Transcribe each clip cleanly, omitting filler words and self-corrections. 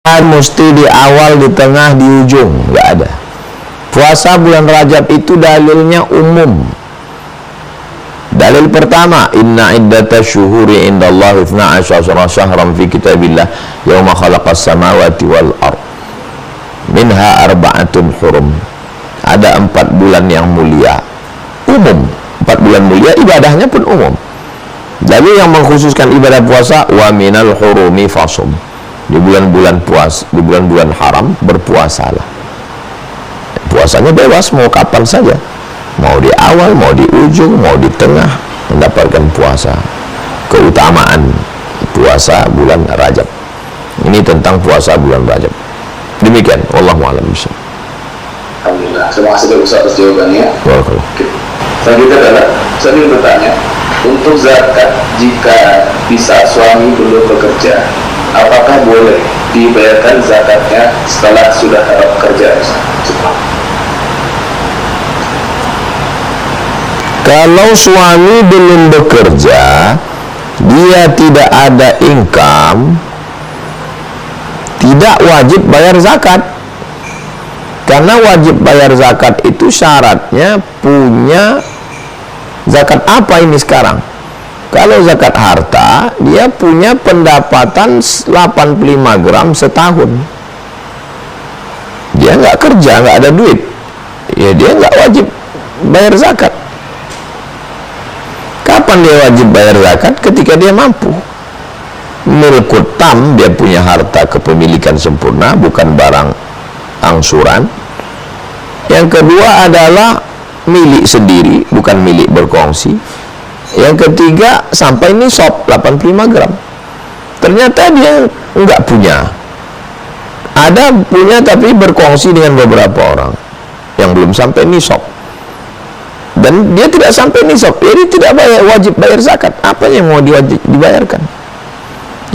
mesti di awal, di tengah, di ujung, nggak ada. Puasa bulan Rajab itu dalilnya umum. Dalil pertama, inna iddata syuhuri indallahi 12 syahran fi kitabillah yauma khalaqas samawati wal ard minha arba'atun hurum. Ada 4 bulan yang mulia, umum. 4 bulan mulia, ibadahnya pun umum. Dalil yang mengkhususkan ibadah puasa, wa minal hurumi fasum. Di bulan-bulan puasa, di bulan-bulan haram berpuasalah. Puasanya bebas, mau kapan saja, mau di awal, mau di ujung, mau di tengah, mendapatkan puasa. Keutamaan puasa bulan Rajab. Ini tentang puasa bulan Rajab. Demikian, wallahu a'lam bishawab. Alhamdulillah, terima kasih Ustaz atas jawabannya. Oke. Selanjutnya adalah, saya ingin bertanya, untuk zakat jika bisa suami belum bekerja, apakah boleh dibayarkan zakatnya setelah sudah bekerja? Kalau suami belum bekerja, dia tidak ada income, tidak wajib bayar zakat. Karena wajib bayar zakat itu syaratnya punya zakat apa ini sekarang. Kalau zakat harta, dia punya pendapatan 85 gram setahun. Dia nggak kerja, nggak ada duit, ya dia nggak wajib bayar zakat. Kapan dia wajib bayar zakat? Ketika dia mampu. Milkut tam, dia punya harta kepemilikan sempurna, bukan barang angsuran. Yang kedua adalah milik sendiri, bukan milik berkongsi. Yang ketiga, sampai nisab 85 gram. Ternyata dia enggak punya. Ada punya tapi berkongsi dengan beberapa orang yang belum sampai nisab. Dan dia tidak sampai nisab, jadi tidak wajib bayar zakat. Apa yang mau dibayarkan?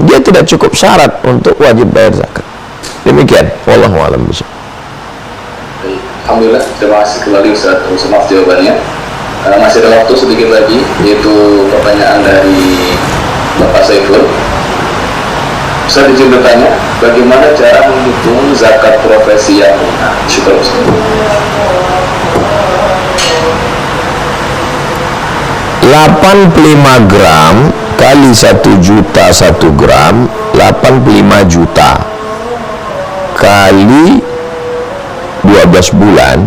Dia tidak cukup syarat untuk wajib bayar zakat. Demikian, wallahu a'lam bishawab. Alhamdulillah, terima kasih kembali Ustaz untuk maaf jawabannya. Masih ada waktu sedikit lagi, yaitu pertanyaan dari Bapak Saiful. Saya izin bertanya, bagaimana cara menghitung zakat profesi yang benar? Syukur Ustaz. 85 gram kali 1 juta 1 gram, 85 juta kali 12 bulan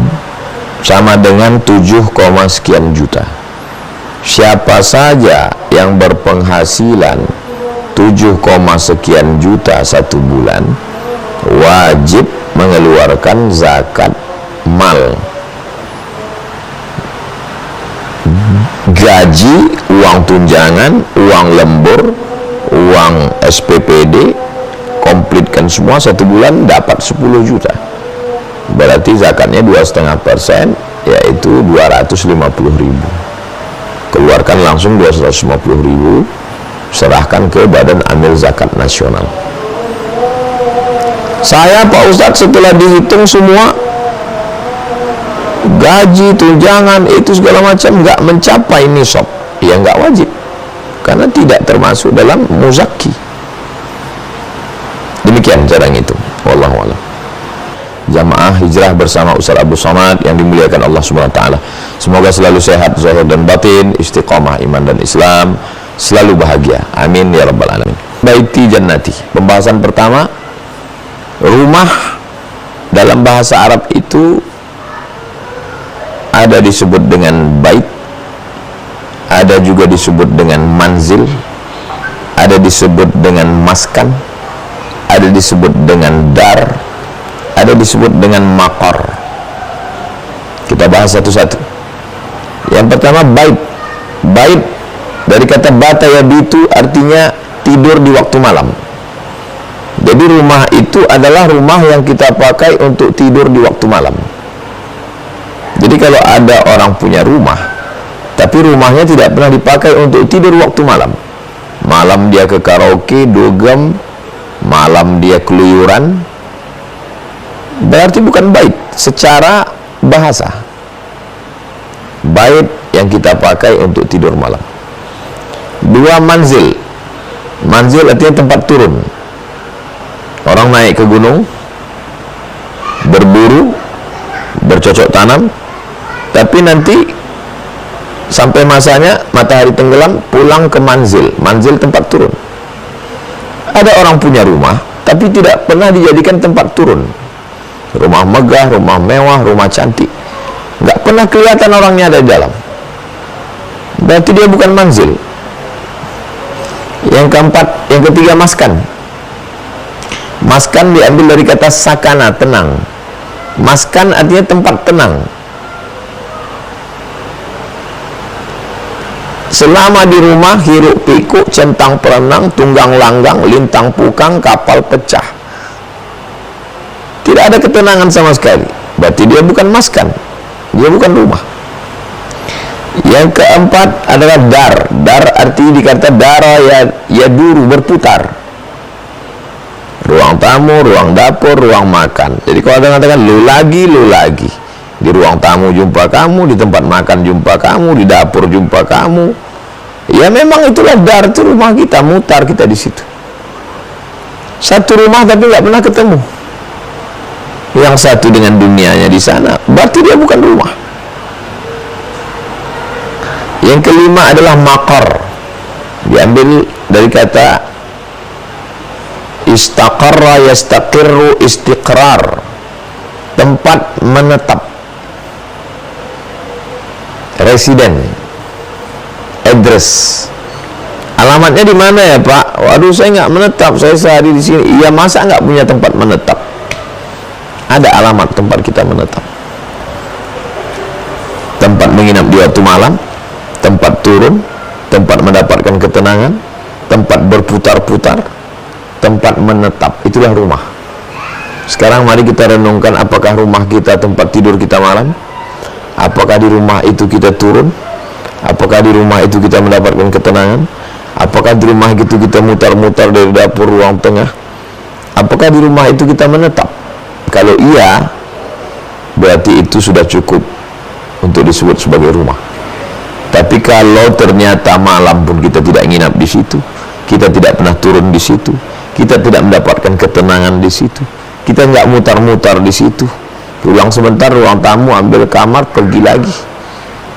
sama dengan 7, sekian juta. Siapa saja yang berpenghasilan 7, sekian juta 1 bulan wajib mengeluarkan zakat mal. Gaji, uang tunjangan, uang lembur, uang SPPD, komplitkan semua 1 bulan dapat 10 juta. Berarti zakatnya 2,5%, yaitu 250.000. Keluarkan langsung 250.000, serahkan ke Badan Amil Zakat Nasional. Saya Pak Ustadz setelah dihitung semua gaji, tunjangan, itu segala macam nggak mencapai nisab, ya nggak wajib, karena tidak termasuk dalam muzakki. Demikian cara ngitung. Wallahu a'lam. Jamaah hijrah bersama Ustaz Abu Somad yang dimuliakan Allah Subhanahu wa taala. Semoga selalu sehat zahir dan batin, istiqamah iman dan Islam, selalu bahagia. Amin ya rabbal alamin. Baiti jannati. Pembahasan pertama, rumah dalam bahasa Arab itu ada disebut dengan bait, ada juga disebut dengan manzil, ada disebut dengan maskan, ada disebut dengan dar, ada disebut dengan maqar. Kita bahas satu-satu. Yang pertama bait. Bait dari kata bata yabitu, artinya tidur di waktu malam. Jadi rumah itu adalah rumah yang kita pakai untuk tidur di waktu malam. Jadi kalau ada orang punya rumah tapi rumahnya tidak pernah dipakai untuk tidur waktu malam, malam dia ke karaoke, dugem, malam dia keluyuran, berarti bukan bait secara bahasa. Bait yang kita pakai untuk tidur malam. Dua, manzil. Manzil artinya tempat turun. Orang naik ke gunung, berburu, bercocok tanam, tapi nanti sampai masanya matahari tenggelam, pulang ke manzil tempat turun. Ada orang punya rumah tapi tidak pernah dijadikan tempat turun. Rumah megah, rumah mewah, rumah cantik, nggak pernah kelihatan orangnya ada di dalam. Berarti dia bukan manzil. Yang ketiga maskan. Maskan diambil dari kata sakana, tenang. Maskan artinya tempat tenang. Selama di rumah, hiruk pikuk, centang perenang, tunggang langgang, lintang pukang, kapal pecah, tidak ada ketenangan sama sekali. Berarti dia bukan maskan, dia bukan rumah. Yang keempat adalah dar. Dar arti dikata dara ya duru, berputar. Ruang tamu, ruang dapur, ruang makan. Jadi kalau ada mengatakan lu lagi. Di ruang tamu jumpa kamu, di tempat makan jumpa kamu, di dapur jumpa kamu. Ya memang itulah dar, itu rumah kita, mutar kita di situ. Satu rumah tapi nggak pernah ketemu. Yang satu dengan dunianya di sana, berarti dia bukan rumah. Yang kelima adalah maqar. Diambil dari kata istaqarra yastaqirru istiqrar, tempat menetap, residen, address. Alamatnya di mana ya Pak? Waduh, saya nggak menetap, saya sehari di sini. Iya, masa nggak punya tempat menetap? Ada alamat tempat kita menetap. Tempat menginap di waktu malam, tempat turun, tempat mendapatkan ketenangan, tempat berputar-putar, tempat menetap. Itulah rumah. Sekarang mari kita renungkan, apakah rumah kita tempat tidur kita malam? Apakah di rumah itu kita turun? Apakah di rumah itu kita mendapatkan ketenangan? Apakah di rumah itu kita mutar-mutar dari dapur ruang tengah? Apakah di rumah itu kita menetap? Kalau iya, berarti itu sudah cukup untuk disebut sebagai rumah. Tapi kalau ternyata malam pun kita tidak nginap di situ, kita tidak pernah turun di situ, kita tidak mendapatkan ketenangan di situ, kita nggak mutar-mutar di situ, pulang sebentar ruang tamu, ambil kamar, pergi lagi,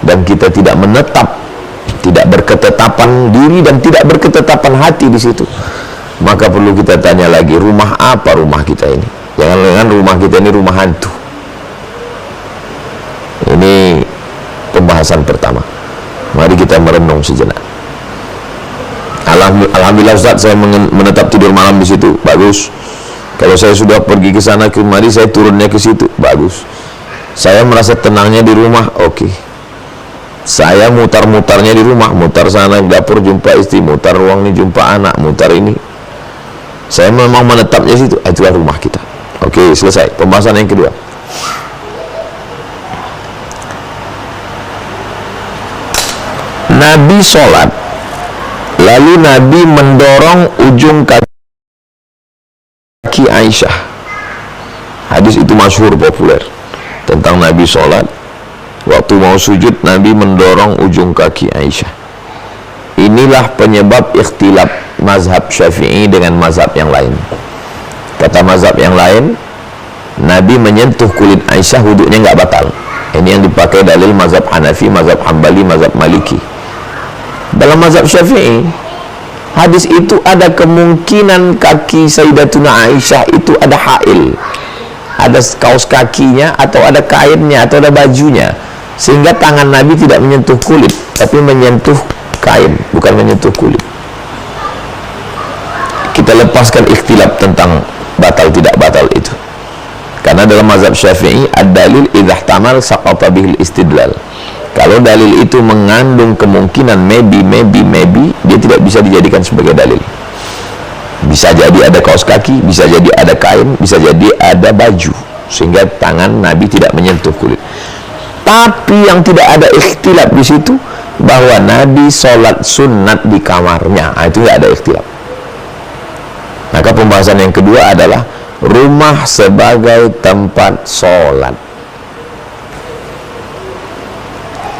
dan kita tidak menetap, tidak berketetapan diri dan tidak berketetapan hati di situ, maka perlu kita tanya lagi, rumah apa rumah kita ini? Jangan-jangan rumah kita ini rumah hantu. Ini pembahasan pertama. Mari kita merenung sejenak. Alhamdulillah Ustaz, saya menetap tidur malam di situ, bagus. Kalau saya sudah pergi ke sana kemari, saya turunnya ke situ, bagus. Saya merasa tenangnya di rumah, oke. Saya mutar-mutarnya di rumah, mutar sana dapur jumpa istri, mutar ruang ini jumpa anak, mutar ini. Saya memang menetapnya situ, itulah rumah kita. Oke, selesai. Pembahasan yang kedua. Nabi sholat, lalu Nabi mendorong ujung kaki Aisyah. Hadis itu masyhur, populer, tentang Nabi sholat, waktu mau sujud Nabi mendorong ujung kaki Aisyah. Inilah penyebab ikhtilaf mazhab Syafi'i dengan mazhab yang lain. Kata mazhab yang lain, Nabi menyentuh kulit Aisyah, wuduknya nggak batal. Ini yang dipakai dalil mazhab Hanafi, mazhab Hambali, mazhab Maliki. Dalam mazhab Syafi'i, hadis itu ada kemungkinan kaki Sayyidatuna Aisyah itu ada hail, ada kaos kakinya, atau ada kainnya, atau ada bajunya, sehingga tangan Nabi tidak menyentuh kulit, tapi menyentuh kain, bukan menyentuh kulit. Kita lepaskan ikhtilaf tentang batal tidak batal itu, karena dalam mazhab Syafi'i ad-dalil idza ihtamal saqata bihil istidlal. Kalau dalil itu mengandung kemungkinan maybe, dia tidak bisa dijadikan sebagai dalil. Bisa jadi ada kaos kaki, bisa jadi ada kain, bisa jadi ada baju, sehingga tangan Nabi tidak menyentuh kulit. Tapi yang tidak ada ikhtilaf di situ, bahwa Nabi sholat sunat di kamarnya, itu tidak ada ikhtilaf. Maka pembahasan yang kedua adalah rumah sebagai tempat sholat.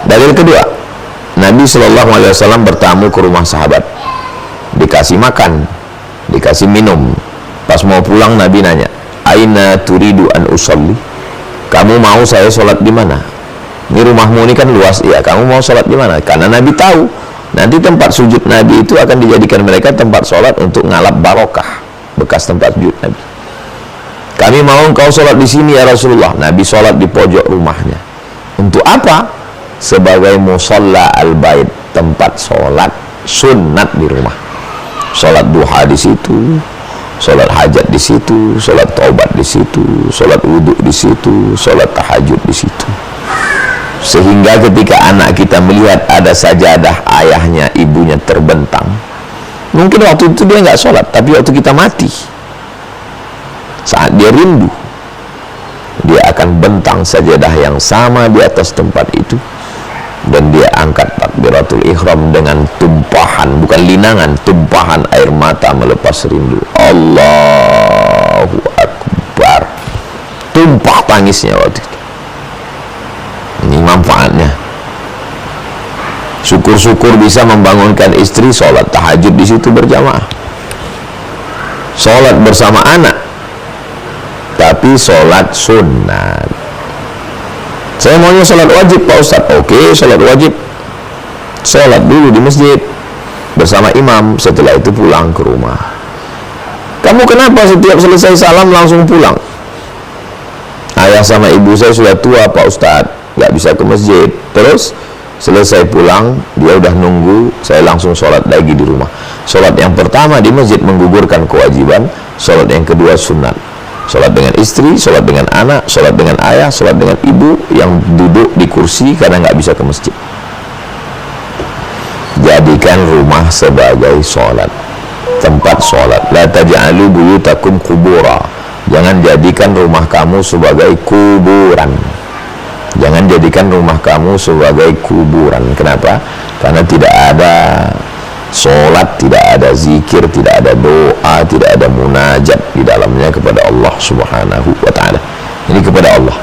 Dalil kedua, Nabi SAW bertamu ke rumah sahabat, dikasih makan, dikasih minum, Pas mau pulang Nabi nanya, aina turidu an usolli? Kamu mau saya sholat di mana? Ini rumahmu ini kan luas. Iya, kamu mau sholat di mana? Karena Nabi tahu nanti tempat sujud Nabi itu akan dijadikan mereka tempat sholat untuk ngalap barokah, bekas tempat sujud Nabi. Kami mau engkau sholat di sini ya Rasulullah. Nabi sholat di pojok rumahnya. Untuk apa? Sebagai musalla al-bait, tempat sholat sunat di rumah. Sholat duha di situ, sholat hajat di situ, sholat taubat di situ, sholat wudhu di situ, sholat tahajud di situ. Sehingga ketika anak kita melihat ada sajadah ayahnya, ibunya terbentang, mungkin waktu itu dia nggak sholat, tapi waktu kita mati, saat dia rindu, dia akan bentang sajadah yang sama di atas tempat itu, dan dia angkat takbiratul ihram dengan tumpahan, bukan linangan, tumpahan air mata melepas rindu. Allahu Akbar. Tumpah tangisnya waktu itu. Ini manfaatnya. Syukur-syukur bisa membangunkan istri sholat tahajud di situ berjamaah, sholat bersama anak, tapi sholat sunat. Saya maunya sholat wajib Pak Ustadz. Oke, sholat wajib, sholat dulu di masjid bersama imam, setelah itu pulang ke rumah. Kamu kenapa setiap selesai salam langsung pulang? Ayah sama ibu saya sudah tua Pak Ustadz, nggak bisa ke masjid. Terus selesai pulang, dia udah nunggu, saya langsung sholat lagi di rumah. Sholat yang pertama di masjid menggugurkan kewajiban, sholat yang kedua sunat. Sholat dengan istri, sholat dengan anak, sholat dengan ayah, sholat dengan ibu yang duduk di kursi karena nggak bisa ke masjid. Jadikan rumah sebagai sholat, tempat sholat. La taj'alu buyutakum qubura. Jangan jadikan rumah kamu sebagai kuburan. Jangan jadikan rumah kamu sebagai kuburan. Kenapa? Karena tidak ada sholat, tidak ada zikir, tidak ada doa, tidak ada munajat di dalamnya kepada Allah Subhanahu wa ta'ala. Ini kepada Allah.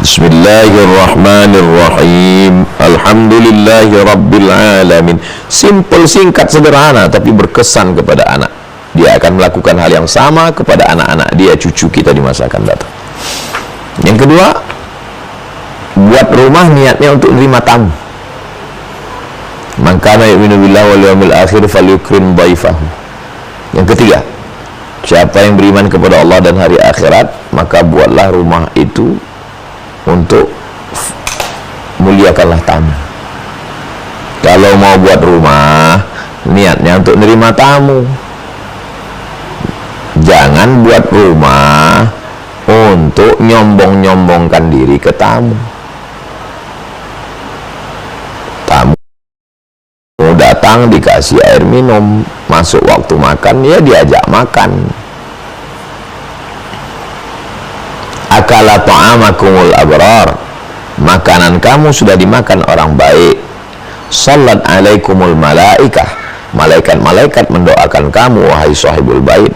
Bismillahirrahmanirrahim. Alhamdulillahi rabbil alamin. Simple, singkat, sederhana, tapi berkesan kepada anak. Dia akan melakukan hal yang sama kepada anak-anak dia, cucu kita di masa akan datang. Yang kedua, buat rumah niatnya untuk menerima tamu. Man kana yu'minu billahi wal yawmil akhir falyukrim dhaifahu. Yang ketiga, siapa yang beriman kepada Allah dan hari akhirat, maka buatlah rumah itu untuk muliakanlah tamu. Kalau mau buat rumah, niatnya untuk menerima tamu. Jangan buat rumah untuk nyombong-nyombongkan diri ke tamu. Tamu datang dikasih air minum, masuk waktu makan ya diajak makan. Akala ta'amakumul abrar, makanan kamu sudah dimakan orang baik. Sallat alaikumul malaikah, malaikat-malaikat mendoakan kamu wahai sahibul bait.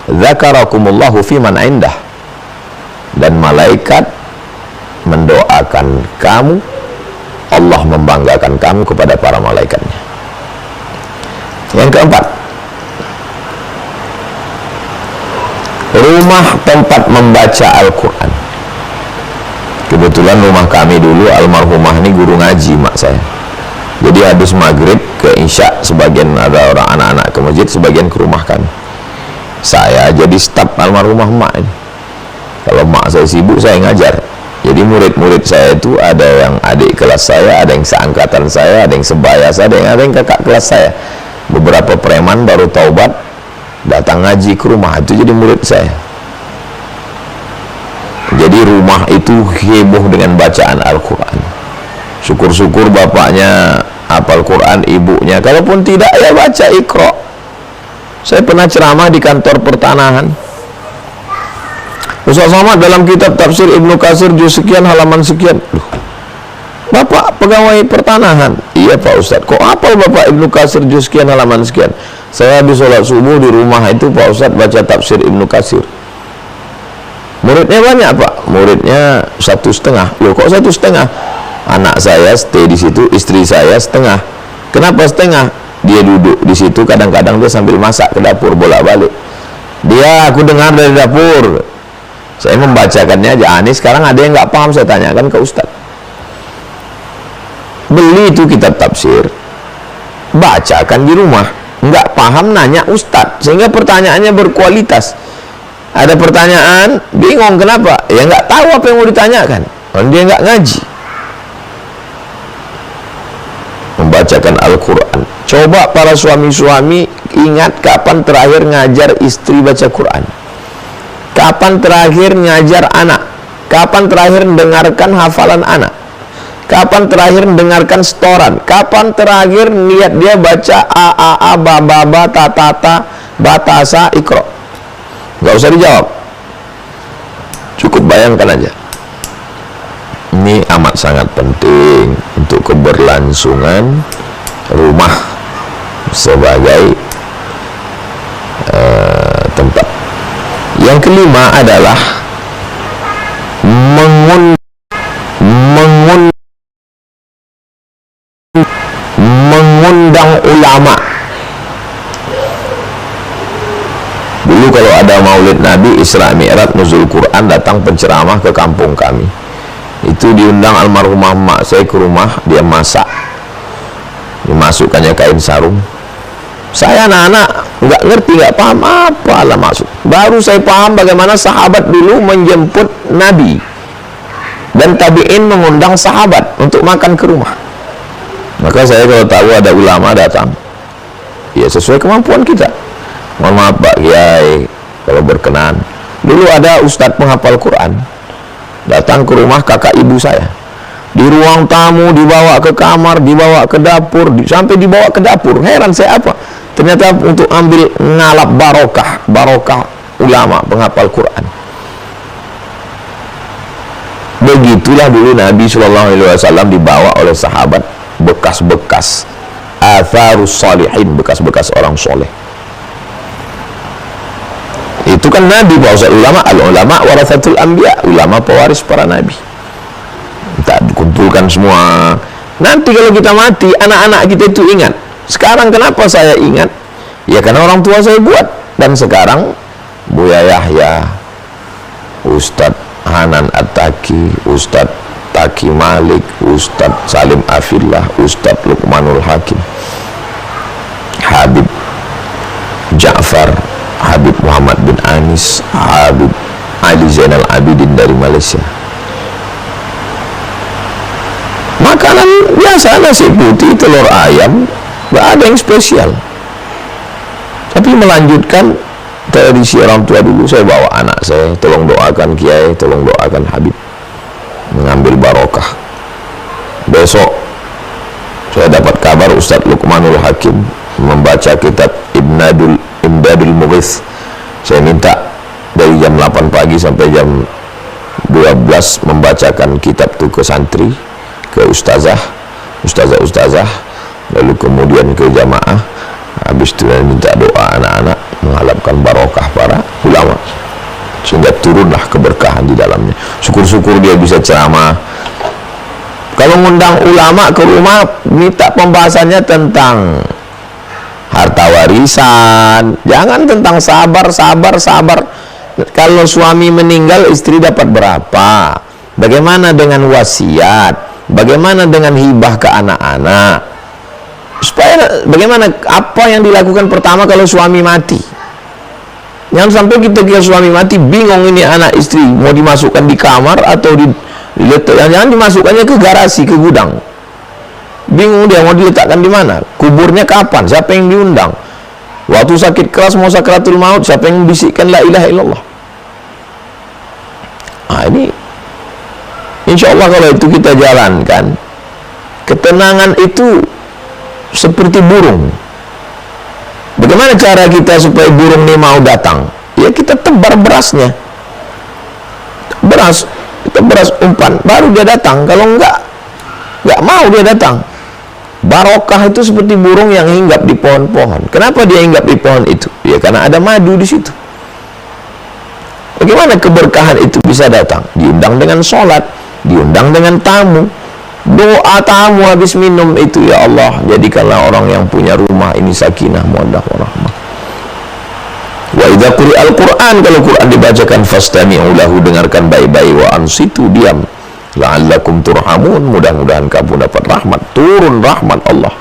Dzakarakumullahu fiman indah, dan malaikat mendoakan kamu, Allah membanggakan kamu kepada para malaikatnya. Yang keempat, rumah tempat membaca Al-Quran. Kebetulan rumah kami dulu, almarhumah ini guru ngaji mak saya. Jadi habis maghrib ke isya, sebagian ada orang anak-anak ke masjid, sebagian ke rumah kami. Saya jadi staf almarhumah mak ini. Kalau mak saya sibuk, saya ngajar. Jadi murid-murid saya itu ada yang adik kelas saya, ada yang seangkatan saya, ada yang sebaya saya, ada yang kakak kelas saya. Beberapa preman baru taubat datang ngaji ke rumah, itu jadi murid saya. Jadi rumah itu heboh dengan bacaan Al-Quran. Syukur-syukur bapaknya hafal Quran, ibunya kalaupun tidak ya baca Iqra. Saya pernah ceramah di kantor pertanahan. Ustaz Somad dalam kitab tafsir Ibnu Katsir juz sekian halaman sekian. Duh, Bapak pegawai pertanahan. Iya Pak Ustaz. Kok hafal Bapak Ibnu Katsir juz sekian halaman sekian? Saya habis sholat subuh di rumah itu Pak Ustaz baca tafsir Ibnu Katsir. Muridnya banyak Pak. Muridnya 1,5. Loh kok 1,5? Anak saya stay di situ, istri saya setengah. Kenapa setengah? Dia duduk di situ, kadang-kadang dia sambil masak ke dapur bolak-balik. Dia, aku dengar dari dapur. Saya membacakannya aja. Ini sekarang ada yang nggak paham, saya tanyakan ke Ustaz. Beli itu kitab tafsir, bacakan di rumah. Nggak paham, nanya Ustaz, sehingga pertanyaannya berkualitas. Ada pertanyaan, bingung kenapa? Ya nggak tahu apa yang mau ditanyakan. Kalau dia nggak ngaji. Membacakan Al-Quran. Coba para suami-suami ingat kapan terakhir ngajar istri baca Quran. Kapan terakhir ngajar anak? Kapan terakhir dengarkan hafalan anak? Kapan terakhir dengarkan setoran? Kapan terakhir lihat dia baca a ba ba ba ta ta ta batasa ikro? Gak usah dijawab, cukup bayangkan aja. Ini amat sangat penting untuk keberlangsungan rumah sebagai tempat. Yang kelima adalah mengundang ulama. Dulu kalau ada Maulid Nabi, Isra Mi'raj, Nuzul Quran, datang penceramah ke kampung kami. Itu diundang almarhumah mak saya ke rumah, dia masak. Dimasukkannya kain sarung. Saya anak-anak nggak ngerti, nggak paham apalah maksud. Baru saya paham bagaimana sahabat dulu menjemput Nabi dan tabi'in mengundang sahabat untuk makan ke rumah. Maka saya kalau tahu ada ulama datang, ya sesuai kemampuan kita. Mohon maaf Pak Kiai, kalau berkenan. Dulu ada ustadz penghafal Quran datang ke rumah kakak ibu saya. Di ruang tamu, dibawa ke kamar, dibawa ke dapur, sampai dibawa ke dapur. Heran saya apa? Ternyata untuk ambil ngalap barokah ulama penghafal Quran. Begitulah dulu Nabi SAW dibawa oleh sahabat, bekas-bekas atharus salihin, bekas-bekas orang soleh. Itu kan Nabi, bahasa ulama, al-ulama warathatul anbiya, ulama pewaris para nabi. Kita dikumpulkan semua. Nanti kalau kita mati, anak-anak kita itu ingat. Sekarang kenapa saya ingat? Ya karena orang tua saya buat. Dan sekarang Buya Yahya, Ustadz Hanan At-Taki, Ustadz Taki Malik, Ustadz Salim Afillah, Ustadz Luqmanul Hakim, Habib Ja'far, Habib Muhammad bin Anis, Habib Ali Zainal Abidin dari Malaysia. Makanan biasa, nasi putih, telur ayam, gak ada yang spesial. Tapi melanjutkan tradisi orang tua dulu. Saya bawa anak saya, tolong doakan Kiai, tolong doakan Habib, mengambil barokah. Besok saya dapat kabar Ustadz Luqmanul Hakim membaca kitab Imdadul Mughith. Saya minta dari jam 8 pagi sampai jam 12 membacakan kitab itu ke santri, ke ustazah, lalu kemudian ke jamaah. Habis itu minta doa anak-anak, mengharapkan barokah para ulama, sehingga turunlah keberkahan di dalamnya. Syukur-syukur dia bisa ceramah. Kalau ngundang ulama ke rumah, minta pembahasannya tentang harta warisan, jangan tentang sabar. Kalau suami meninggal, istri dapat berapa? Bagaimana dengan wasiat? Bagaimana dengan hibah ke anak-anak? Supaya bagaimana, apa yang dilakukan pertama kalau suami mati? Jangan sampai kita suami mati bingung, ini anak istri mau dimasukkan di kamar atau jangan dimasukkannya ke garasi, ke gudang. Bingung dia mau diletakkan di mana, kuburnya kapan, siapa yang diundang. Waktu sakit keras mau sakratul maut, siapa yang bisikkan la ilaha illallah. Ini insya Allah kalau itu kita jalankan, ketenangan itu seperti burung. Bagaimana cara kita supaya burung ini mau datang? Ya kita tebar berasnya, kita beras umpan, baru dia datang. Kalau nggak mau dia datang. Barokah itu seperti burung yang hinggap di pohon-pohon. Kenapa dia hinggap di pohon itu? Ya karena ada madu di situ. Bagaimana keberkahan itu bisa datang? Diundang dengan sholat, diundang dengan tamu. Doa tamu habis minum itu, ya Allah, jadikanlah orang yang punya rumah ini sakinah, mawaddah warahmah. Wa idza quri'al Qur'an, kalau Quran dibacakan fastami'u lahu, dengarkan baik-baik, wa ansitu, diam, la'allakum turhamun, mudah-mudahan kamu dapat rahmat, turun rahmat Allah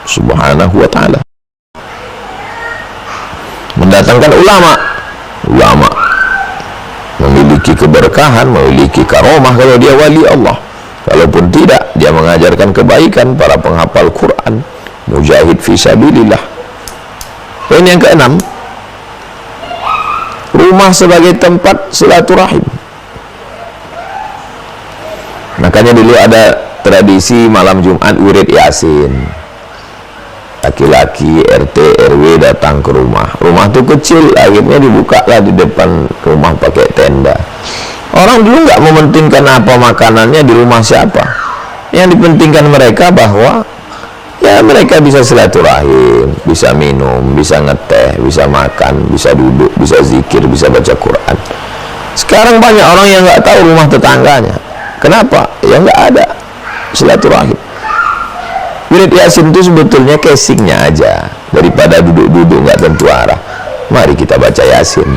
subhanahu wa ta'ala. Mendatangkan ulama memiliki keberkahan, memiliki karomah kalau dia wali Allah. Kalaupun tidak, dia mengajarkan kebaikan, para penghafal Quran, mujahid fi sabilillah. Poin yang keenam, rumah sebagai tempat silaturahim. Makanya dulu ada tradisi malam Jumat wirid Yasin. Laki-laki RT RW datang ke rumah. Rumah itu kecil, akhirnya dibukalah di depan rumah pakai tenda. Orang dulu nggak mementingkan apa makanannya di rumah siapa. Yang dipentingkan mereka bahwa ya mereka bisa silaturahim, bisa minum, bisa ngeteh, bisa makan, bisa duduk, bisa zikir, bisa baca Quran. Sekarang banyak orang yang nggak tahu rumah tetangganya. Kenapa? Ya nggak ada silaturahim. Wirid Yasin itu sebetulnya casingnya aja, daripada duduk-duduk nggak tentu arah. Mari kita baca Yasin.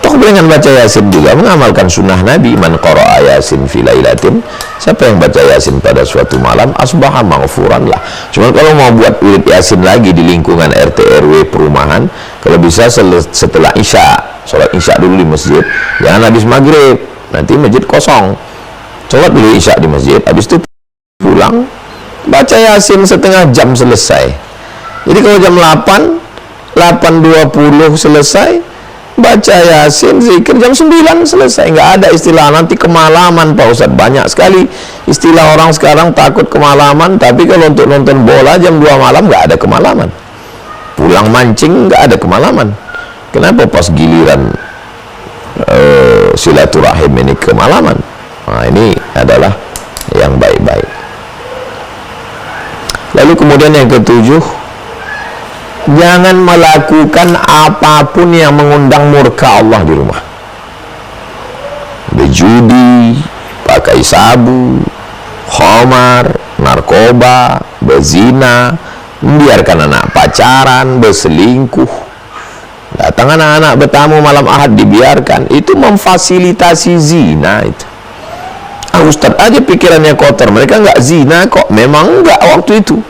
Toh dengan baca Yasin juga mengamalkan sunnah Nabi, man qara'a Yasin fi lailatin, siapa yang baca Yasin pada suatu malam asbaha maghfuran lah. Cuma kalau mau buat wirid Yasin lagi di lingkungan RT RW perumahan, kalau bisa setelah Isya, sholat Isya dulu di masjid, jangan habis maghrib, nanti masjid kosong. Sholat dulu Isya di masjid, habis itu pulang baca Yasin setengah jam selesai. Jadi kalau jam 8:20 selesai baca Yasin, zikir, jam 9 selesai. Nggak ada istilah nanti kemalaman Pak Ustadz. Banyak sekali istilah orang sekarang takut kemalaman, tapi kalau untuk nonton bola jam 2 malam nggak ada kemalaman. Pulang mancing nggak ada kemalaman. Kenapa pas giliran silaturahim ini kemalaman? Nah, ini adalah yang baik-baik. Lalu kemudian yang ketujuh, jangan melakukan apapun yang mengundang murka Allah di rumah. Berjudi, pakai sabu, khamar, narkoba, berzina, membiarkan anak pacaran, berselingkuh. Datang anak-anak bertamu malam Ahad dibiarkan, itu memfasilitasi zina itu. Ustadz aja pikirannya kotor, mereka nggak zina kok. Memang nggak waktu itu,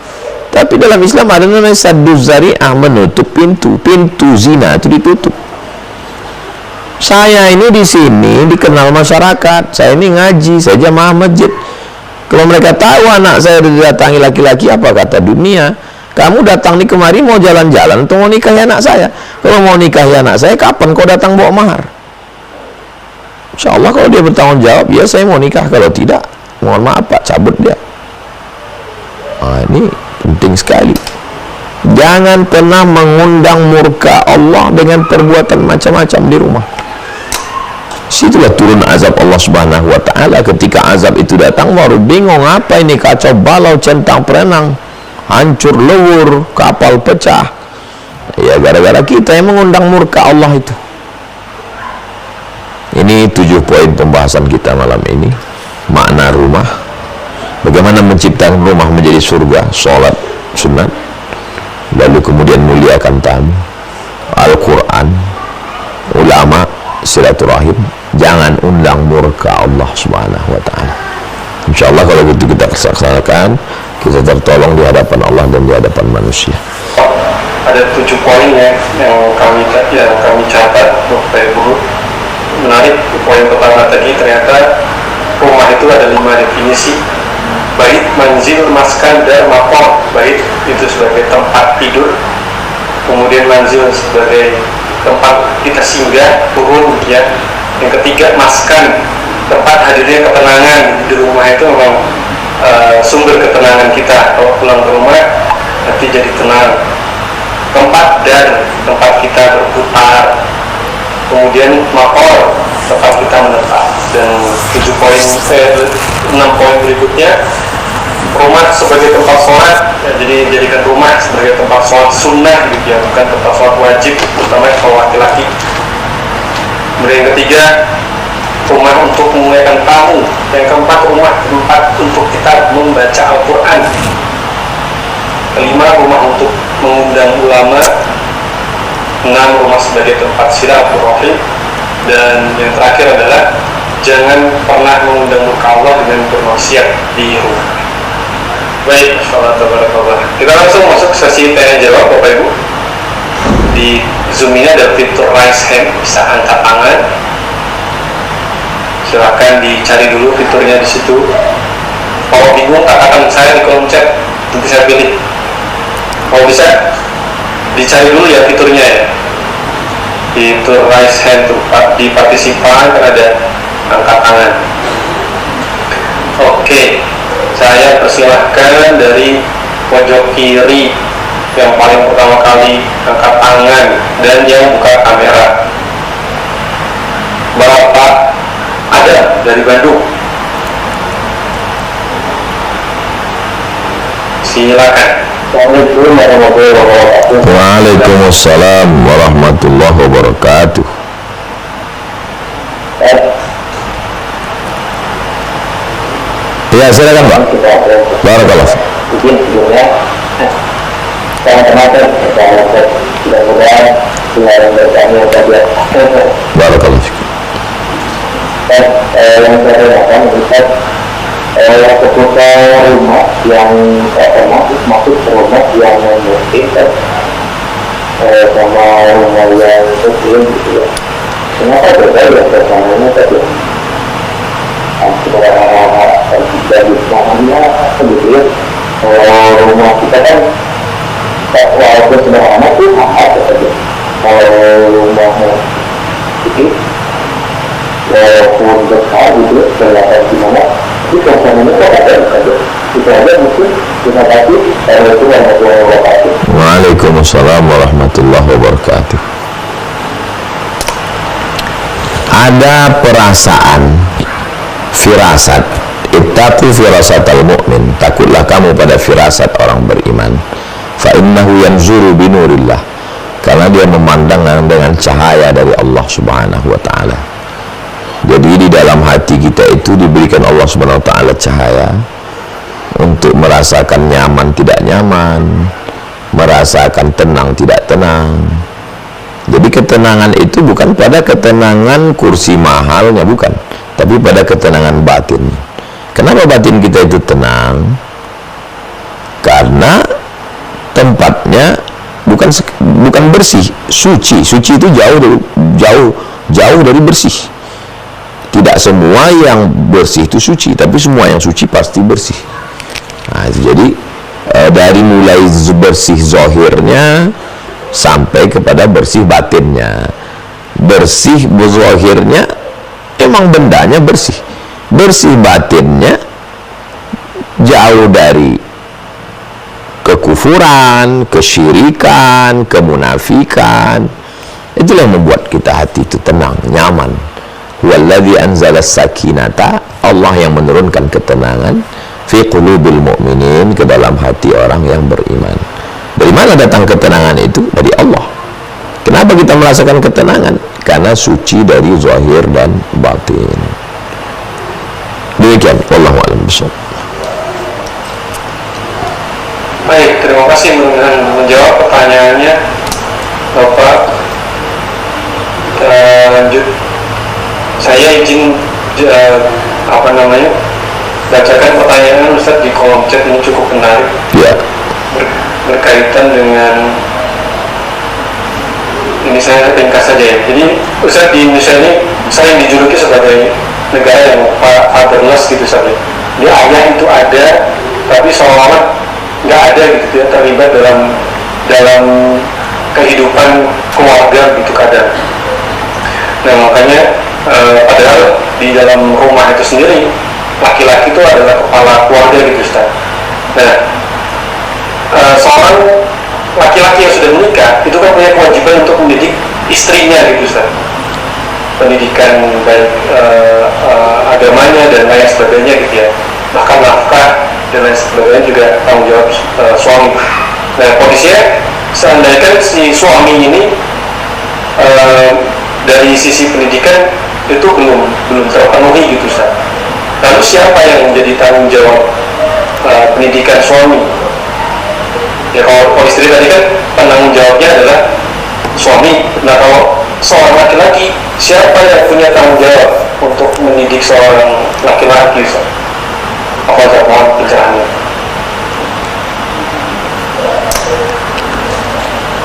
tapi dalam Islam ada namanya sadduz zari'ah, menutup pintu zina itu ditutup. Saya ini di sini dikenal masyarakat, saya ini ngaji, saya jamaah masjid. Kalau mereka tahu anak saya didatangi laki-laki, apa kata dunia? Kamu datang nih kemari mau jalan-jalan atau mau nikahi anak saya? Kalau mau nikahi anak saya, kapan kau datang bawa mahar? Insya Allah kalau dia bertanggung jawab, ya saya mau nikah. Kalau tidak, mohon maaf Pak, cabut dia. Nah, ini penting sekali. Jangan pernah mengundang murka Allah dengan perbuatan macam-macam di rumah. Situlah turun azab Allah subhanahu wa ta'ala. Ketika azab itu datang, baru bingung, apa ini, kacau balau, centang perenang, hancur lewur, kapal pecah. Ya gara-gara kita yang mengundang murka Allah itu. Ini 7 poin pembahasan kita malam ini. Makna rumah, bagaimana menciptakan rumah menjadi surga, sholat sunat, lalu kemudian muliakan tamu, Al-Quran, ulama, silaturahim, jangan undang murka Allah subhanahu wa ta'ala. Insya Allah kalau begitu kita laksanakan, kita tertolong di hadapan Allah dan di hadapan manusia. Ada 7 poin yang kami catat Bapak Ibu. Menarik, poin pertama tadi ternyata rumah itu ada 5 definisi. Bait, manzil, maskan, dar, maqam. Bait itu sebagai tempat tidur, kemudian manzil sebagai tempat kita singgah, turun ya. Yang ketiga maskan, tempat hadirnya ketenangan. Di rumah itu memang sumber ketenangan kita. Kalau pulang ke rumah nanti jadi tenang. Tempat dar, tempat kita berputar. Kemudian makor, tempat kita menetap. Dan 6 poin berikutnya, rumah sebagai tempat sholat, ya, jadi jadikan rumah sebagai tempat sholat sunnah gitu ya, bukan tempat sholat wajib, terutama kalau laki-laki. Kemudian yang ketiga, rumah untuk memuliakan tamu. Yang keempat, rumah tempat untuk kita membaca Al-Quran. Kelima, rumah untuk mengundang ulama. 6. Rumah sebagai tempat silaturahim. Dan yang terakhir adalah jangan pernah mengundang muka Allah dengan bermaksiat di rumah. Baik, Masya. Kita langsung masuk sesi tanya jawab Bapak Ibu. Di Zoom ini ada fitur raise hand, bisa angkat tangan. Silakan dicari dulu fiturnya di situ. Kalau bingung katakan saya di kolom chat, nanti saya pilih. Kalau bisa dicari dulu ya fiturnya ya. Fitur raise hand di partisipan kan ada angkat tangan. Oke, saya persilahkan dari pojok kiri yang paling pertama kali angkat tangan dan yang buka kamera. Bapak ada dari Bandung. Silakan. Assalamualaikum warahmatullahi wabarakatuh. Waalaikumsalam warahmatullahi wabarakatuh. Ya, silakan Pak. Barakallah. Mungkin sebelumnya saya termasuk mudah-mudahan dengan bertanya tadi. Barakallah. Dan yang saya tanyakan Ustaz, ketika rumah yang masuk ke rumah yang muslim sama rumah yang muslim gitu ya, kenapa berbeda suasananya tadi? Jadi namanya sebetulnya rumah kita kan walaupun sederhana itu ada saja. Kalau rumahnya sedikit walaupun besar gitu kelihatan gimana, itu suasananya kok ada saja. Itu aja mungkin. Terima kasih. Assalamualaikum warahmatullahi wabarakatuh. Waalaikumsalam warahmatullahi wabarakatuh. Ada perasaan firasat, ittaqu firasatal mu'min, takutlah kamu pada firasat orang beriman. Fa innahu yanzuru binurillah, karena dia memandang dengan cahaya dari Allah Subhanahu wa taala. Jadi di dalam hati kita itu diberikan Allah Subhanahu wa taala cahaya untuk merasakan nyaman tidak nyaman, merasakan tenang tidak tenang. Jadi ketenangan itu bukan pada ketenangan kursi mahalnya, bukan, tapi pada ketenangan batin. Kenapa batin kita itu tenang? Karena tempatnya bukan bersih, suci. Suci itu jauh dari bersih. Tidak semua yang bersih itu suci, tapi semua yang suci pasti bersih. Nah, jadi dari mulai bersih zahirnya sampai kepada bersih batinnya. Bersih zahirnya emang bendanya bersih, bersih batinnya jauh dari kekufuran, kesyirikan, kemunafikan. Itulah yang membuat kita hati itu tenang, nyaman. Walladzi anzala sakinata, Allah yang menurunkan ketenangan fi qulubil mu'minin, ke dalam hati orang yang beriman. Dari mana datang ketenangan itu? Dari Allah. Kenapa kita merasakan ketenangan? Karena suci dari zahir dan batin. Demikian, wallahu a'lam bishawab. Baik, terima kasih menjawab pertanyaannya Bapak. Kita lanjut. Saya izin bacakan pertanyaan Ustaz di kolom chat, ini cukup menarik. Ya. Berkaitan dengan ini, saya ringkas saja ya. Jadi Ustaz, di Indonesia ini saya dijuluki sebagai negara yang fatherless gitu saja. Di ayah itu ada, tapi seolah-olah nggak ada gitu ya, terlibat dalam kehidupan keluarga gitu kadang. Nah makanya padahal di dalam rumah itu sendiri laki-laki itu adalah kepala keluarga gitu Ustaz. Nah seorang laki-laki yang sudah menikah itu kan punya kewajiban untuk mendidik istrinya gitu Ustaz. Pendidikan baik agamanya dan lain sebagainya gitu ya, bahkan nafkah dan lain sebagainya juga tanggung jawab suami. Nah kondisinya seandainya si suami ini dari sisi pendidikan itu belum terpenuhi gitu Ustaz. Lalu siapa yang menjadi tanggung jawab pendidikan suami? Ya kalau istri tadi kan penanggung jawabnya adalah suami. Nah, kalau seorang laki-laki, siapa yang punya tanggung jawab untuk mendidik seorang laki-laki? Apa mohon pencerahannya?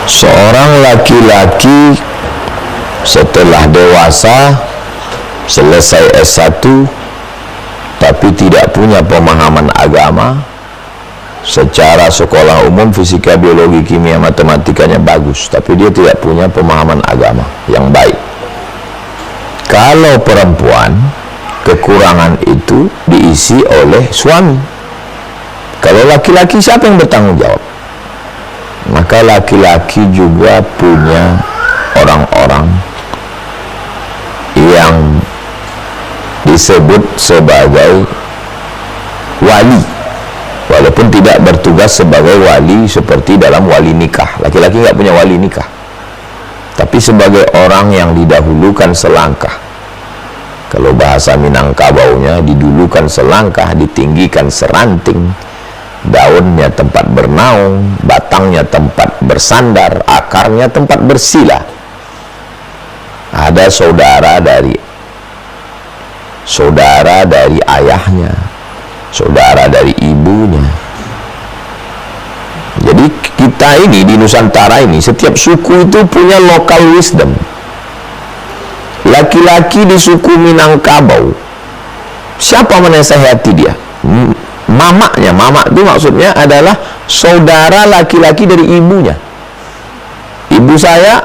Seorang laki-laki setelah dewasa, selesai S1, tapi tidak punya pemahaman agama, secara sekolah umum fisika, biologi, kimia, matematikanya bagus, tapi dia tidak punya pemahaman agama yang baik. Kalau perempuan, kekurangan itu diisi oleh suami. Kalau laki-laki, siapa yang bertanggung jawab? Maka laki-laki juga punya orang-orang yang disebut sebagai wali, walaupun tidak bertugas sebagai wali seperti dalam wali nikah. Laki-laki nggak punya wali nikah, tapi sebagai orang yang didahulukan selangkah. Kalau bahasa Minangkabaunya, didulukan selangkah, ditinggikan seranting, daunnya tempat bernaung, batangnya tempat bersandar, akarnya tempat bersila. Ada saudara dari ayahnya, saudara dari ibunya. Jadi kita ini di Nusantara ini, setiap suku itu punya local wisdom. Laki-laki di suku Minangkabau, siapa menasehati dia? Mamaknya. Mamak itu maksudnya adalah saudara laki-laki dari ibunya. Ibu saya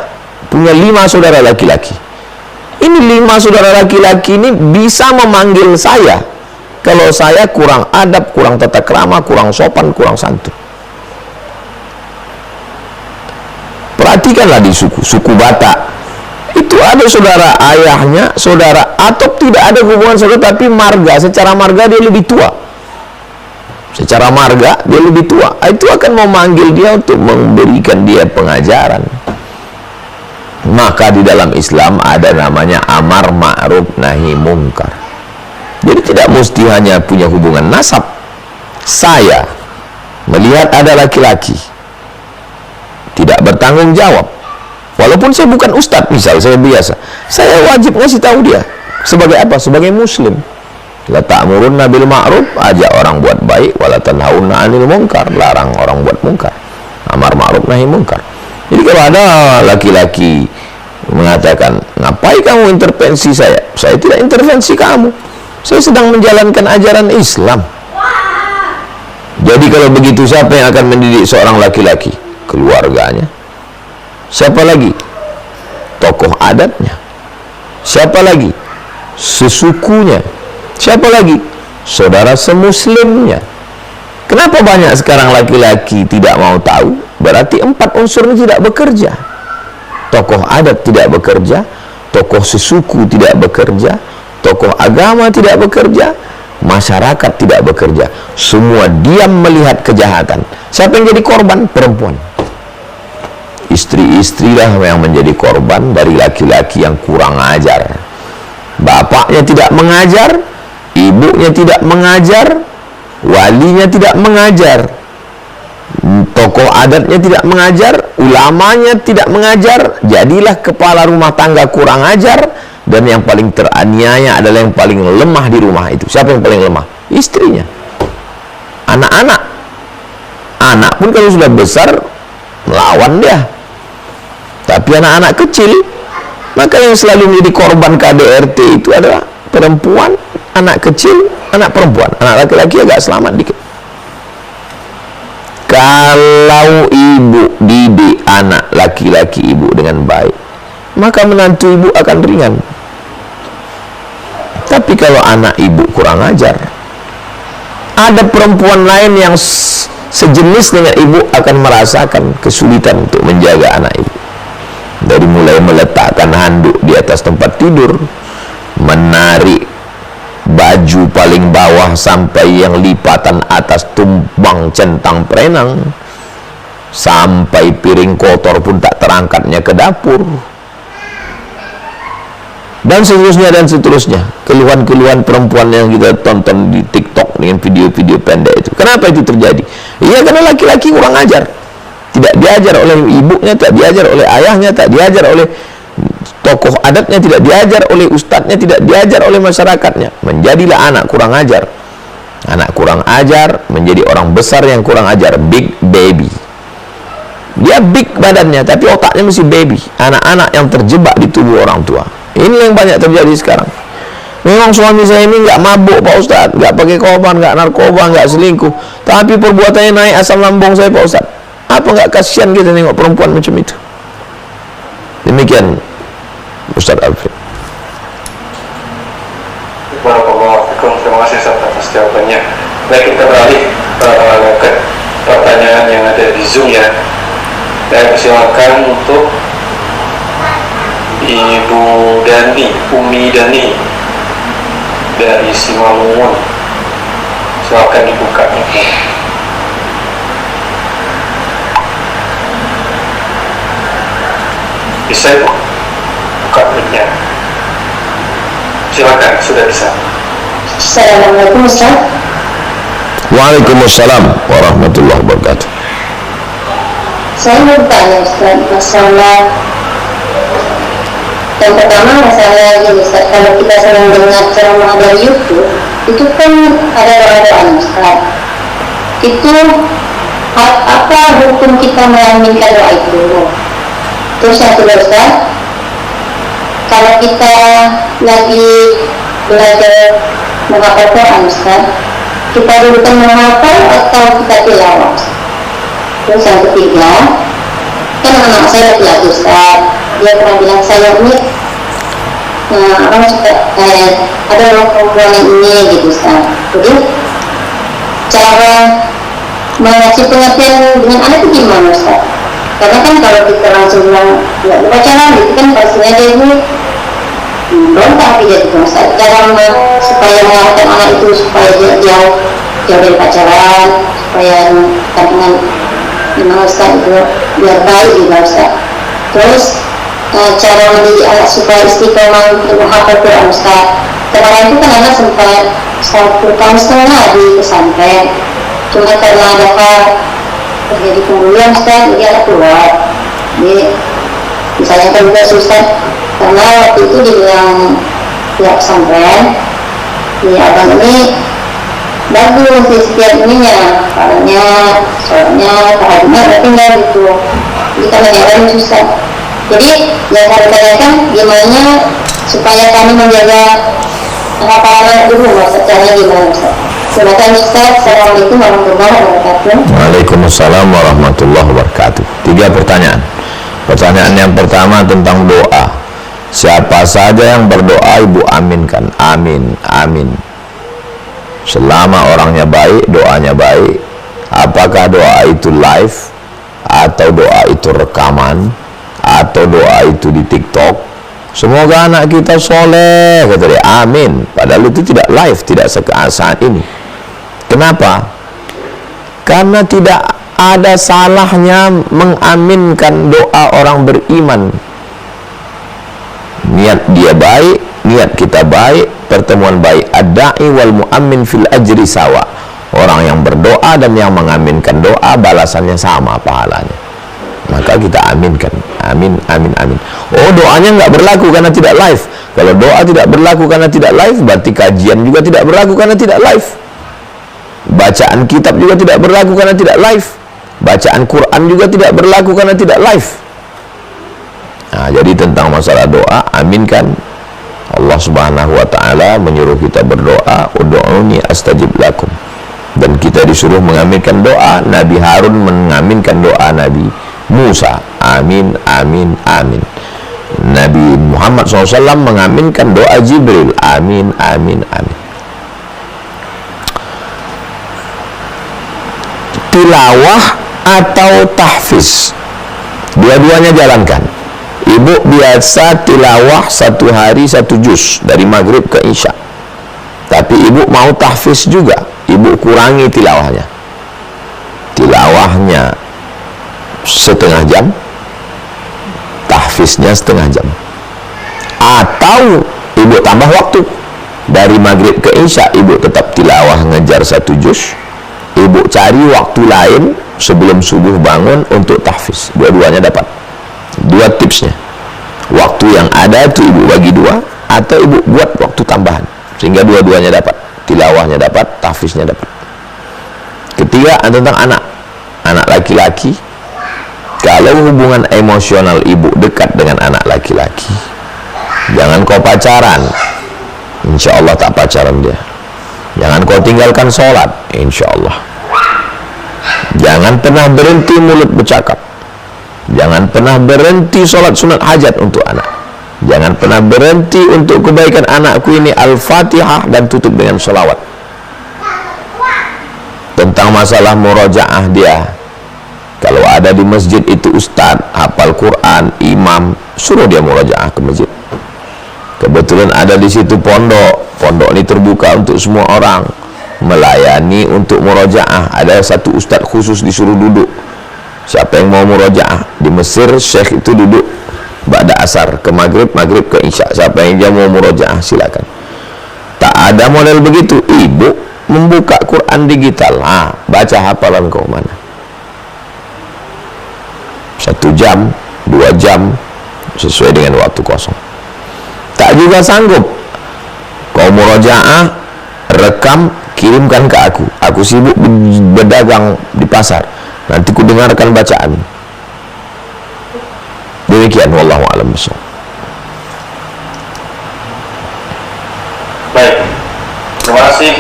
punya 5 saudara laki-laki. Ini 5 saudara laki-laki ini bisa memanggil saya kalau saya kurang adab, kurang tata krama, kurang sopan, kurang santun. Perhatikanlah di suku Batak, itu ada saudara ayahnya, saudara, atau tidak ada hubungan saudara, tapi marga, secara marga dia lebih tua. Secara marga dia lebih tua. Itu akan memanggil dia untuk memberikan dia pengajaran. Maka di dalam Islam ada namanya amar ma'ruf nahi mungkar. Jadi tidak mesti hanya punya hubungan nasab. Saya melihat ada laki-laki tidak bertanggung jawab, walaupun saya bukan ustadz, misal saya biasa, saya wajib ngasih tahu dia. Sebagai apa? Sebagai muslim. La ta'murunna bil ma'ruf, ajak orang buat baik, wala tanhauna 'anil munkar, larang orang buat munkar. Amar ma'ruf nahi munkar. Jadi kalau ada laki-laki mengatakan, ngapain kamu intervensi saya? Saya tidak intervensi kamu. Saya sedang menjalankan ajaran Islam. Jadi kalau begitu, siapa yang akan mendidik seorang laki-laki? Keluarganya. Siapa lagi? Tokoh adatnya. Siapa lagi? Sesukunya. Siapa lagi? Saudara semuslimnya. Kenapa banyak sekarang laki-laki tidak mau tahu? Berarti 4 unsur ini tidak bekerja. Tokoh adat tidak bekerja, tokoh sesuku tidak bekerja, tokoh agama tidak bekerja, masyarakat tidak bekerja. Semua diam melihat kejahatan. Siapa yang jadi korban? Perempuan. Istri-istrilah yang menjadi korban dari laki-laki yang kurang ajar. Bapaknya tidak mengajar, ibunya tidak mengajar, walinya tidak mengajar, tokoh adatnya tidak mengajar, ulamanya tidak mengajar. Jadilah kepala rumah tangga kurang ajar, dan yang paling teraniaya adalah yang paling lemah di rumah itu. Siapa yang paling lemah? Istrinya. Anak-anak. Anak pun kalau sudah besar melawan dia. Tapi anak-anak kecil, maka yang selalu menjadi korban KDRT itu adalah perempuan, anak kecil, anak perempuan. Anak laki-laki agak selamat dikit. Kalau ibu didik anak laki-laki ibu dengan baik, maka menantu ibu akan ringan. Tapi kalau anak ibu kurang ajar, ada perempuan lain yang sejenis dengan ibu akan merasakan kesulitan untuk menjaga anak ibu. Dari mulai meletakkan handuk di atas tempat tidur, menarik baju paling bawah sampai yang lipatan atas tumbang centang perenang, sampai piring kotor pun tak terangkatnya ke dapur, dan seterusnya. Keluhan-keluhan perempuan yang kita tonton di TikTok dengan video-video pendek itu. Kenapa itu terjadi? Iya, karena laki-laki kurang ajar. Tidak diajar oleh ibunya, tak diajar oleh ayahnya, tak diajar oleh tokoh adatnya, tidak diajar oleh ustadznya, tidak diajar oleh masyarakatnya. Menjadilah anak kurang ajar. Anak kurang ajar menjadi orang besar yang kurang ajar, big baby. Dia big badannya tapi otaknya masih baby. Anak-anak yang terjebak di tubuh orang tua. Ini yang banyak terjadi sekarang. Memang suami saya ini nggak mabuk Pak Ustadz, nggak pakai korban, nggak narkoba, nggak selingkuh, tapi perbuatannya naik asam lambung saya Pak Ustadz. Apa nggak kasihan kita tengok perempuan macam itu? Demikian Ustadz Alfred. Terima kasih atas jawabannya. Baik, kita beralih ke pertanyaan yang ada di Zoom ya. Saya persilakan untuk Ibu Dani, Umi Dani dari Simalungun. Silakan dibuka. Bisa buka mic-nya. Silakan, sudah bisa. Assalamualaikum Ustaz. Waalaikumsalam warahmatullahi wabarakatuh. Saya mau bertanya Ustaz, masalah yang pertama masalah ini Ustaz, kalau kita sering dengar ceramah dari YouTube, itu kan ada doa-doa Ustaz. Itu apa hukum kita mengaminkan doa itu? Terus yang kedua Ustaz, kalau kita lagi belajar menghafal Quran Ustaz, kita dulukan menghafal atau kita tilawah? Terus yang ketiga, kan anak saya laki-laki Ustaz, dia pernah bilang saya ini orang suka ada orang perempuan yang ini gitu Ustaz. Jadi cara mengasih pengertian dengan anak itu gimana Ustaz? Karena kan kalau kita langsung bilang nggak pacaran gitu kan pastinya dia ini berontak dia itu Ustaz. Cara supaya mengarahkan anak itu supaya dia jauh dari pacaran, supaya dengan memang Ustaz itu biar baik juga Ustaz. Terus cara mendidik anak supaya istiqomah untuk menghafal Quran Ustaz. Kemarin itu kan anak sempat 1 tahun setengah di pesantren, cuma karena ada hal terjadi pembunuhan Ustaz, jadi anak keluar. Jadi misalnya kan juga Ustaz, karena waktu itu dibilang pihak pesantren, ini abang ini bagus di setiap ininya, kepalanya, soalnya, tahapnya, tinggal gitu. Jadi kan yang susah. Jadi yang saya tanyakan gimana supaya kami menjaga penghafalnya dulu caranya gimana Ustaz? Terima kasih Ustaz. Assalamualaikum warahmatullahi wabarakatuh. Waalaikumsalam warahmatullahi wabarakatuh. 3 pertanyaan. Pertanyaan yang pertama tentang doa. Siapa saja yang berdoa ibu aminkan. Amin, amin. Selama orangnya baik, doanya baik. Apakah doa itu live, atau doa itu rekaman, atau doa itu di TikTok, semoga anak kita soleh, kata dia, amin. Padahal itu tidak live, tidak saat ini. Kenapa? Karena tidak ada salahnya mengaminkan doa orang beriman. Niat dia baik, niat kita baik, pertemuan baik. Ad-da'i wal mu'ammin fil ajri sawa. Orang yang berdoa dan yang mengaminkan doa balasannya sama pahalanya. Maka kita aminkan. Amin, amin, amin. Oh, doanya nggak berlaku karena tidak live. Kalau doa tidak berlaku karena tidak live, berarti kajian juga tidak berlaku karena tidak live. Bacaan kitab juga tidak berlaku karena tidak live. Bacaan Quran juga tidak berlaku karena tidak live. Nah, jadi tentang masalah doa, aminkan. Allah Subhanahu wa taala menyuruh kita berdoa, ud'uni astajib lakum. Dan kita disuruh mengaminkan doa. Nabi Harun mengaminkan doa Nabi Musa. Amin, amin, amin. Nabi Muhammad SAW mengaminkan doa Jibril. Amin, amin, amin. Tilawah atau tahfiz, dua-duanya jalankan. Ibu biasa tilawah 1 hari 1 juz dari maghrib ke isya. Tapi ibu mau tahfiz juga, ibu kurangi tilawahnya. Tilawahnya setengah jam, tahfiznya setengah jam. Atau ibu tambah waktu dari maghrib ke isya, ibu tetap tilawah ngejar 1 juz, ibu cari waktu lain sebelum subuh bangun untuk tahfiz. Dua-duanya dapat. Dua tipsnya. Waktu yang ada itu ibu bagi dua, atau ibu buat waktu tambahan sehingga dua-duanya dapat, tilawahnya dapat, tahfiznya dapat. Ketiga, tentang anak laki-laki. Kalau hubungan emosional ibu dekat dengan anak laki-laki, jangan kau pacaran, insya Allah tak pacaran dia. Jangan kau tinggalkan sholat, insya Allah. Jangan pernah berhenti mulut bercakap. Jangan pernah berhenti sholat sunat hajat untuk anak. Jangan pernah berhenti untuk kebaikan anakku ini Al-Fatihah dan tutup dengan sholawat. Tentang masalah murajaah dia, kalau ada di masjid itu ustaz hafal Quran, imam, suruh dia murajaah ke masjid. Kebetulan ada di situ pondok ini terbuka untuk semua orang, melayani untuk murajaah. Ada satu ustaz khusus disuruh duduk. Siapa yang mau murajaah di Mesir, syekh itu duduk ba'da asar ke maghrib ke isya. Siapa yang dia mau murajaah silakan. Tak ada model begitu. Ibu membuka Quran digital, baca hafalan kau mana. 1 jam, 2 jam sesuai dengan waktu kosong. Tak juga sanggup kau murajaah, rekam, kirimkan ke aku. Aku sibuk berdagang di pasar, nanti ku dengarkan bacaan. Demikian, wallahu a'lam bishawab. Baik, terima kasih.